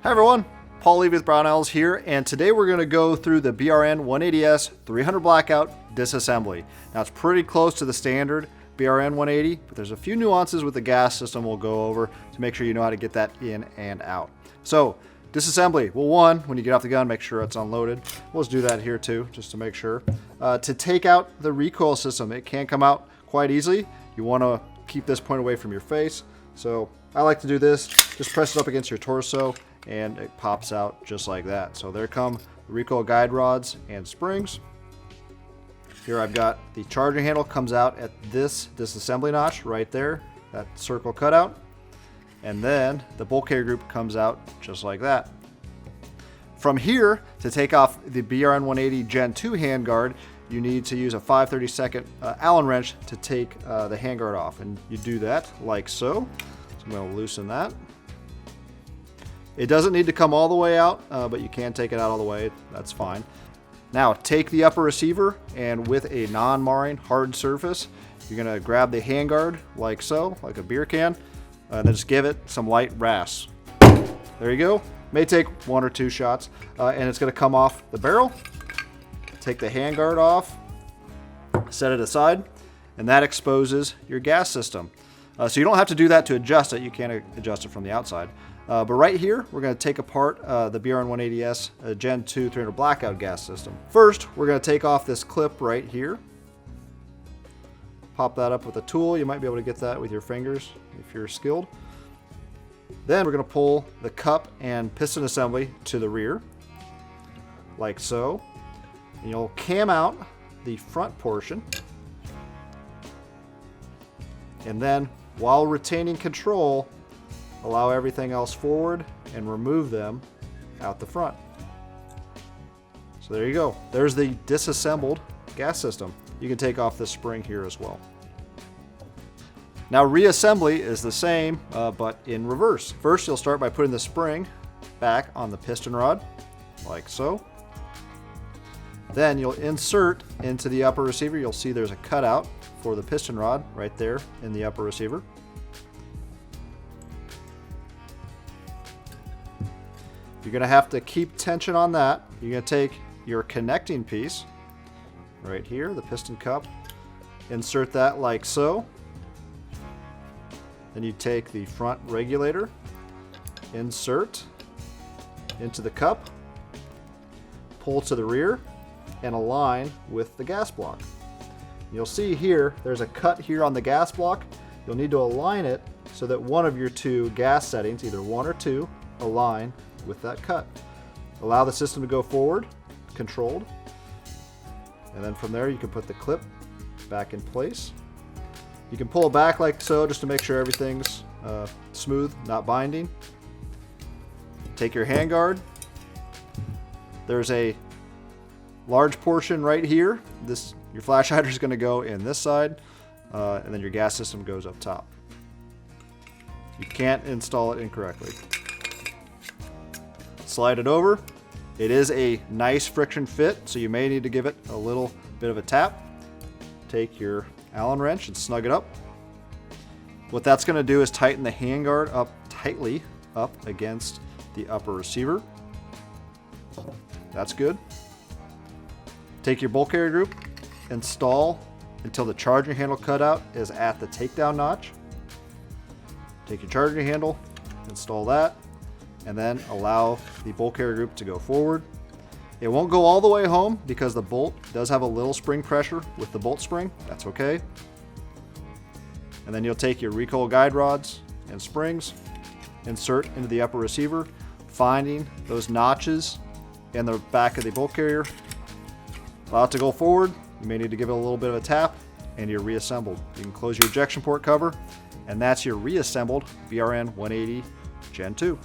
Hi everyone, Paul Levy with Brownells here, and today we're going to go through the BRN-180 300 Blackout disassembly. Now it's pretty close to the standard BRN-180, but there's a few nuances with the gas system we'll go over to make sure you know how to get that in and out. So, disassembly. Well, one, when you get off the gun, make sure it's unloaded. We'll just do that here too, just to make sure. To take out the recoil system, it can come out quite easily. You want to keep this point away from your face. So I like to do this, just press it up against your torso and it pops out just like that. So there come the recoil guide rods and springs. Here I've got the charging handle comes out at this disassembly notch right there, that circle cutout. And then the bolt carrier group comes out just like that. From here, to take off the BRN-180 Gen2 handguard, you need to use a 5/32 Allen wrench to take the handguard off. And you do that like so. So I'm going to loosen that. It doesn't need to come all the way out, but you can take it out all the way. That's fine. Now take the upper receiver, and with a non-marring hard surface, you're going to grab the handguard like so, like a beer can, and then just give it some light rasp. There you go. May take one or two shots, and it's going to come off the barrel. Take the handguard off, set it aside, and that exposes your gas system. So you don't have to do that to adjust it. You can adjust it from the outside. But right here, we're going to take apart the BRN-180 Gen2 300 Blackout gas system. First, we're going to take off this clip right here. Pop that up with a tool. You might be able to get that with your fingers if you're skilled. Then we're going to pull the cup and piston assembly to the rear, like so. And you'll cam out the front portion. And then, while retaining control, allow everything else forward and remove them out the front. So there you go. There's the disassembled gas system. You can take off this spring here as well. Now reassembly is the same, but in reverse. First, you'll start by putting the spring back on the piston rod, like so. Then you'll insert into the upper receiver. You'll see there's a cutout for the piston rod right there in the upper receiver. You're going to have to keep tension on that. You're going to take your connecting piece right here, the piston cup, insert that like so. Then you take the front regulator, insert into the cup, pull to the rear, and align with the gas block. You'll see here, there's a cut here on the gas block. You'll need to align it so that one of your two gas settings, either 1 or 2, align with that cut. Allow the system to go forward, controlled, and then from there you can put the clip back in place. You can pull it back like so just to make sure everything's smooth, not binding. Take your handguard. There's a large portion right here. Your flash hider is going to go in this side, and then your gas system goes up top. You can't install it incorrectly. Slide it over. It is a nice friction fit, so you may need to give it a little bit of a tap. Take your Allen wrench and snug it up. What that's going to do is tighten the handguard up tightly up against the upper receiver. That's good. Take your bolt carrier group, install until the charging handle cutout is at the takedown notch. Take your charging handle, install that, and then allow the bolt carrier group to go forward. It won't go all the way home because the bolt does have a little spring pressure with the bolt spring. That's okay. And then you'll take your recoil guide rods and springs, insert into the upper receiver, finding those notches in the back of the bolt carrier. Allow it to go forward. You may need to give it a little bit of a tap, and you're reassembled. You can close your ejection port cover, and that's your reassembled BRN-180 Gen2.